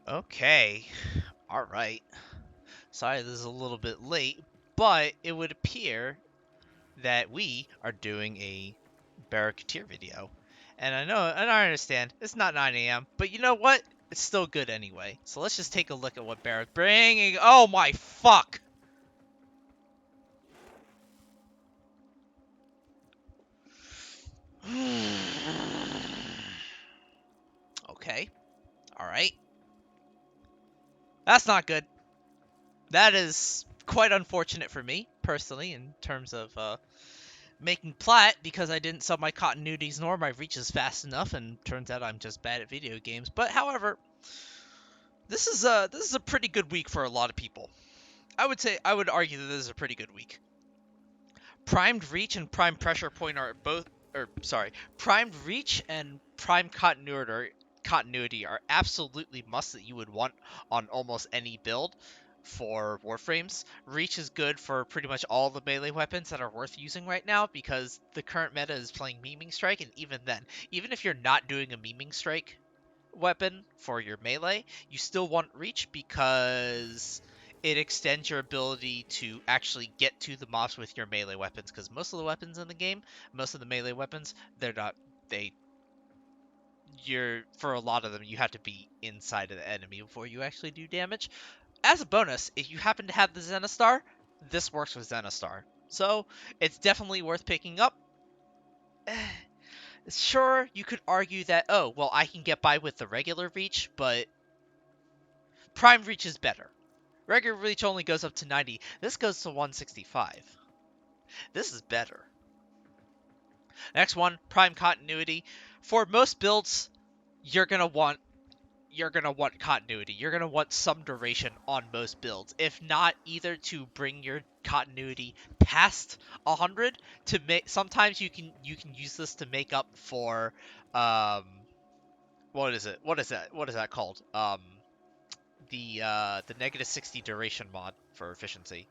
Okay. Alright. Sorry this is a little bit late, but it would appear that we are doing a Baro Ki'teer video. And I understand, it's not 9 a.m., but you know what? It's still good anyway. So let's just take a look at what Baro's bringing. Oh my fuck! Okay. Alright. That's not good. That is quite unfortunate for me, personally, in terms of making plat, because I didn't sub my continuities nor my reaches fast enough, and turns out I'm just bad at video games. But however, this is a pretty good week for a lot of people. I would argue that this is a pretty good week. Primed reach and prime pressure point are both, or sorry, primed reach and prime continuity are absolutely must that you would want on almost any build for Warframes. Reach is good for pretty much all the melee weapons that are worth using right now because the current meta is playing Memeing Strike, and even then, even if you're not doing a Memeing Strike weapon for your melee, you still want reach because it extends your ability to actually get to the mobs with your melee weapons, because most of the weapons in the game, most of the melee weapons, they're not they you're for a lot of them you have to be inside of the enemy before you actually do damage. As a bonus, if you happen to have the Zenistar, this works with Zenistar. So it's definitely worth picking up. Sure, you could argue that, oh, well, I can get by with the regular reach, but Prime Reach is better. Regular Reach only goes up to 90. This goes to 165. This is better. Next one, Prime Continuity. For most builds, you're gonna want continuity. You're gonna want some duration on most builds. If not, either to bring your continuity past 100 to make. Sometimes you can use this to make up for what is it? What is that called? The negative 60 duration mod for efficiency.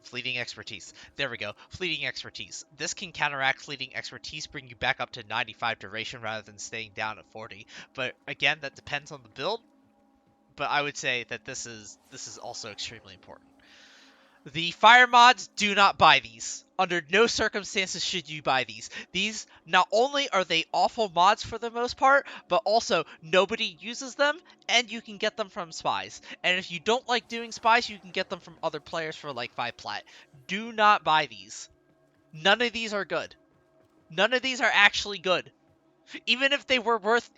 Fleeting expertise. There we go. Fleeting expertise. This can counteract fleeting expertise, bring you back up to 95 duration rather than staying down at 40. But again, that depends on the build. But I would say that this is also extremely important. The fire mods, do not buy these. Under no circumstances should you buy these. These, not only are they awful mods for the most part, but also nobody uses them, and you can get them from Spies. And if you don't like doing Spies, you can get them from other players for like 5 plat. Do not buy these. None of these are good. None of these are actually good. Even if they were worth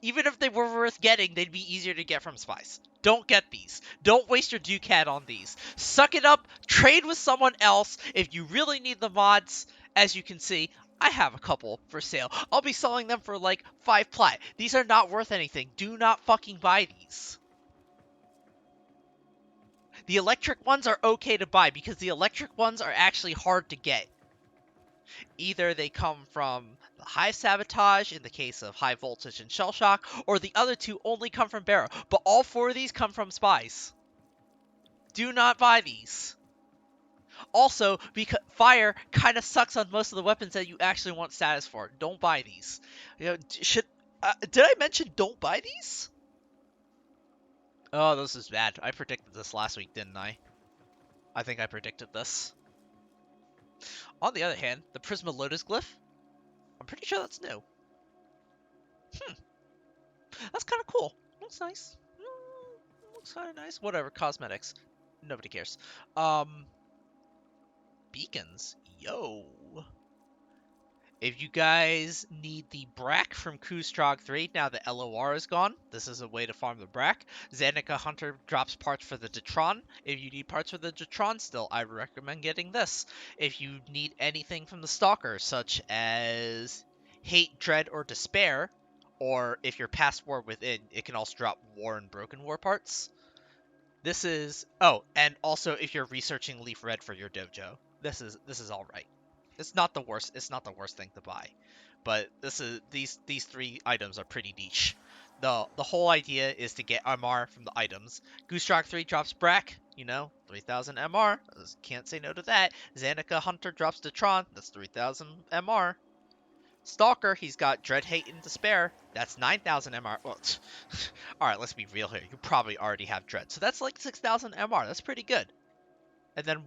getting, they'd be easier to get from Spies. Don't get these. Don't waste your Ducat on these. Suck it up, trade with someone else if you really need the mods. As you can see, I have a couple for sale. I'll be selling them for like 5 plat. These are not worth anything. Do not fucking buy these. The electric ones are okay to buy because the electric ones are actually hard to get. Either they come from the high sabotage in the case of high voltage and shell shock, or the other two only come from Baro. But all 4 of these come from Spies. Do not buy these. Also, because fire kind of sucks on most of the weapons that you actually want status for. Don't buy these. You know, did I mention don't buy these? Oh, this is bad. I predicted this last week, didn't I? I think I predicted this. On the other hand, the Prisma Lotus glyph, I'm pretty sure that's new. That's kind of cool. Looks nice. Looks kind of nice. Whatever. Cosmetics. Nobody cares. Beacons. Yo. If you guys need the Brakk from Gustrag 3, now the LOR is gone, this is a way to farm the Brakk. Zanuka Hunter drops parts for the Detron. If you need parts for the Detron still, I recommend getting this. If you need anything from the Stalker, such as Hate, Dread, or Despair, or if you're past War Within, it can also drop War and Broken War parts. This is... Oh, and also if you're researching Leaf Red for your dojo, this is all right. It's not the worst. It's not the worst thing to buy, but these 3 items are pretty niche. The whole idea is to get MR from the items. Gustrag 3 drops Brakk, 3000 MR. Can't say no to that. Zanuka Hunter drops Detron, that's 3000 MR. Stalker, he's got Dread, Hate, and Despair. That's 9,000 MR. Well, alright, let's be real here. You probably already have Dread. So that's like 6,000 MR. That's pretty good. And then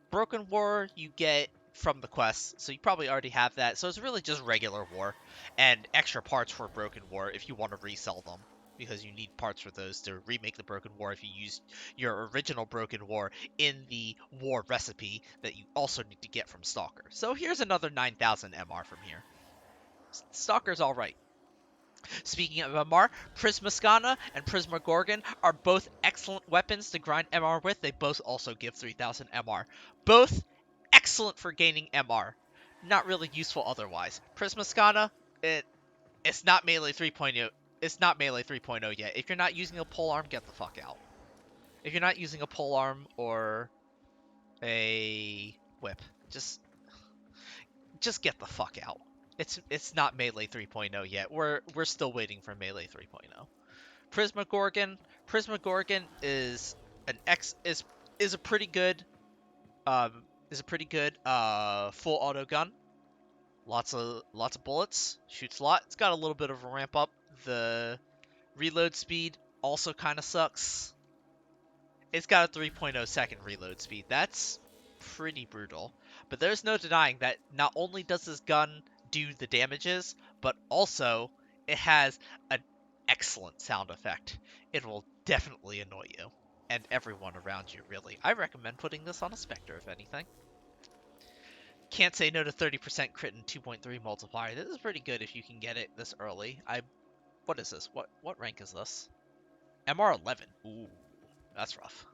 Broken War, you get from the quest. So you probably already have that. So it's really just regular War. And extra parts for Broken War if you want to resell them. Because you need parts for those to remake the Broken War if you used your original Broken War in the War recipe that you also need to get from Stalker. So here's another 9,000 MR from here. Stalker's alright. Speaking of MR, Prisma Skana and Prisma Gorgon are both excellent weapons to grind MR with. They both also give 3,000 MR. Both excellent for gaining MR. Not really useful otherwise. Prisma Skana, it's not melee 3.0. It's not melee 3.0 yet. If you're not using a pole arm, get the fuck out. If you're not using a pole arm or a whip, just get the fuck out. It's not melee 3.0 yet. We're still waiting for melee 3.0. Prisma Gorgon. Prisma Gorgon is a pretty good full auto gun. Lots of bullets. Shoots a lot. It's got a little bit of a ramp up. The reload speed also kind of sucks. It's got a 3.0 second reload speed. That's pretty brutal. But there's no denying that not only does this gun do the damages, but also it has an excellent sound effect. It will definitely annoy you. And everyone around you, really. I recommend putting this on a Spectre, if anything. Can't say no to 30% crit and 2.3 multiplier. This is pretty good if you can get it this early. What is this? What rank is this? MR 11. Ooh, that's rough.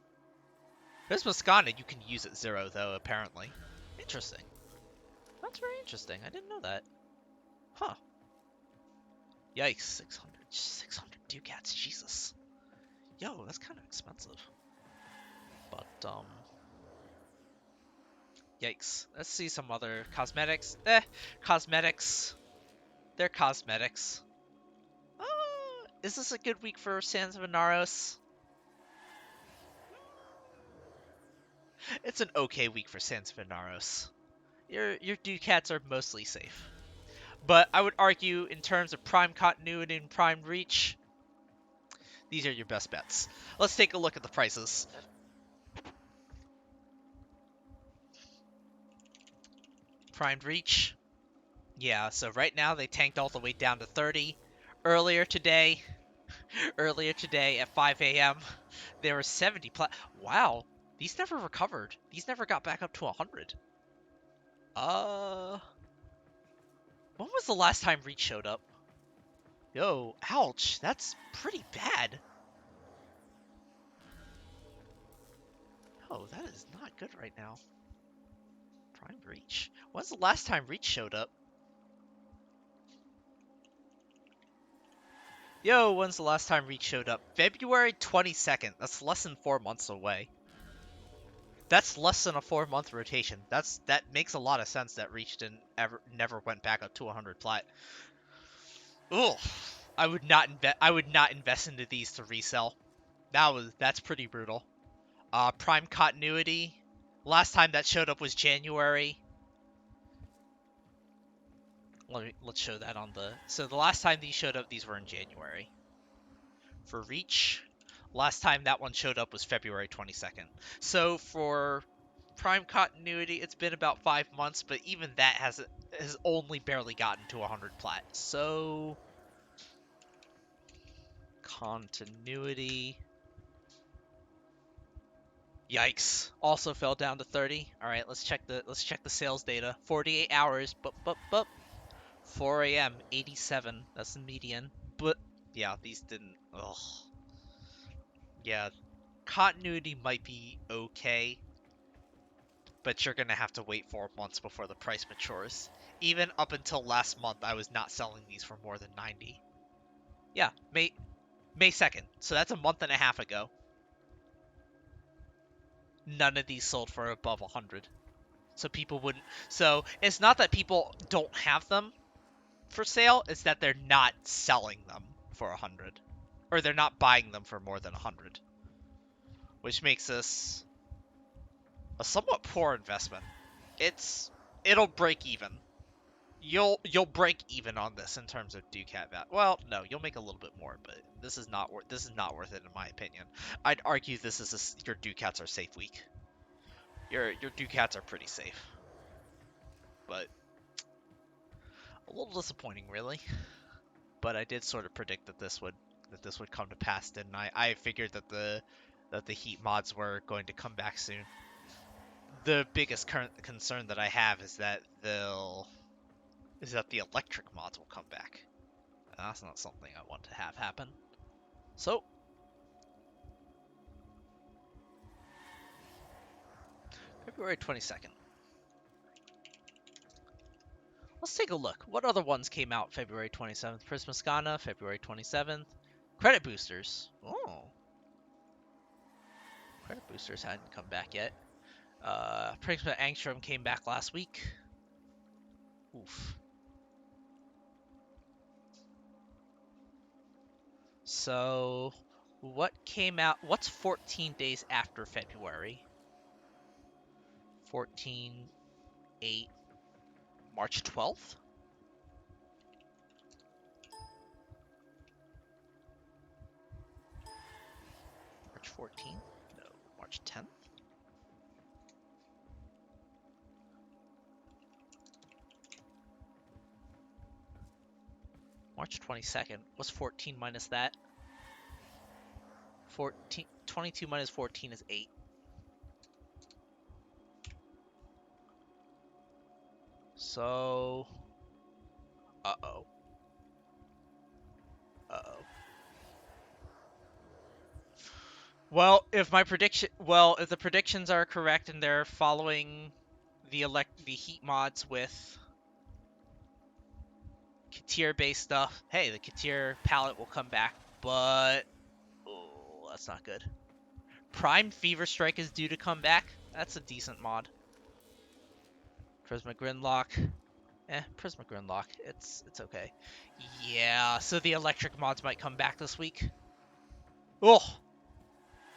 Prisma Skana you can use at 0 though, apparently. Interesting. That's very interesting. I didn't know that. Huh. Yikes, 600 ducats, Jesus. Yo, that's kind of expensive. But, yikes. Let's see some other cosmetics. Cosmetics. They're cosmetics. Is this a good week for Sands of Inaros? It's an okay week for Sands of Inaros. Your ducats are mostly safe. But I would argue, in terms of prime continuity and prime reach, these are your best bets. Let's take a look at the prices. Primed reach. Yeah, so right now they tanked all the way down to 30. Earlier today at 5 a.m., there were 70 Wow, these never recovered. These never got back up to 100. When was the last time reach showed up? Yo, ouch, that's pretty bad. Oh, that is not good right now. Prime reach. When's the last time reach showed up? Yo, when's the last time reach showed up? February 22nd. That's less than 4 months away. That's less than a 4-month rotation. That makes a lot of sense that reach never went back up to 100 plat. Ugh. I would not invest into these to resell. That's pretty brutal. Prime continuity. Last time that showed up was January. Let's show that on the. So the last time these showed up, these were in January. For reach, last time that one showed up was February 22nd. So for prime continuity, it's been about 5 months, but even that has only barely gotten to 100 plat. So continuity. Yikes! Also fell down to 30. All right, let's check the sales data. 48 hours. 4 a.m. 87. That's the median. But yeah, these didn't. Ugh. Yeah, continuity might be okay, but you're gonna have to wait 4 months before the price matures. Even up until last month, I was not selling these for more than 90. Yeah, May 2nd. So that's a month and a half ago. None of these sold for above 100. So people wouldn't. So it's not that people don't have them for sale, it's that they're not selling them for 100. Or they're not buying them for more than 100. Which makes this a somewhat poor investment. It'll break even. You'll break even on this in terms of Ducat value. Well, no, you'll make a little bit more, but this is not worth it in my opinion. I'd argue this is your Ducats are safe week. Your Ducats are pretty safe, but a little disappointing, really. But I did sort of predict that this would come to pass, didn't I? I figured that the heat mods were going to come back soon. The biggest current concern that I have is that the electric mods will come back. And that's not something I want to have happen. So, February 22nd. Let's take a look. What other ones came out February 27th? Prisma Skana, February 27th. Credit boosters. Oh. Credit boosters hadn't come back yet. Prisma Angstrom came back last week. Oof. So, what came out? What's 14 days after February? 14, 8, March 12th? March 14th? No, March 10th? March 22nd. What's 14 minus that? 22 minus 14 is 8. So, uh-oh. Uh-oh. Well, if the predictions are correct and they're following the heat mods with Ki'teer based stuff, hey, the Ki'teer palette will come back, but oh, that's not good. Prime Fever Strike is due to come back. That's a decent mod. Prisma Gridlock. Prisma Gridlock. It's okay. Yeah, so the electric mods might come back this week. Oh,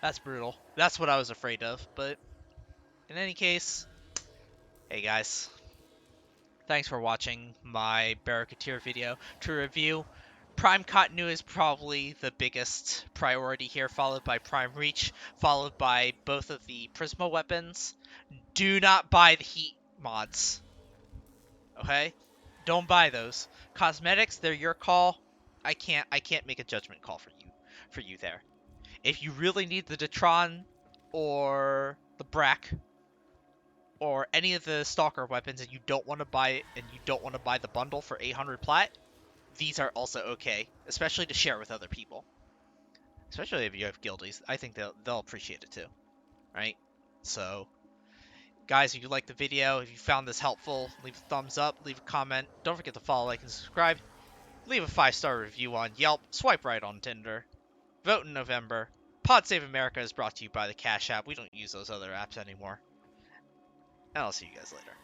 that's brutal. That's what I was afraid of, but in any case, hey guys. Thanks for watching my Baro Ki'teer video. To review, Prime Continuity is probably the biggest priority here, followed by Prime Reach, followed by both of the Prisma weapons. Do not buy the heat mods. Okay? Don't buy those. Cosmetics, they're your call. I can't make a judgment call for you there. If you really need the Detron or the Brakk or any of the Stalker weapons and you don't want to buy the bundle for 800 plat, these are also okay, especially to share with other people. Especially if you have guildies. I think they'll appreciate it too. Right? So, guys, if you liked the video, if you found this helpful, leave a thumbs up, leave a comment. Don't forget to follow, like, and subscribe. Leave a 5-star review on Yelp. Swipe right on Tinder. Vote in November. Pod Save America is brought to you by the Cash App. We don't use those other apps anymore. And I'll see you guys later.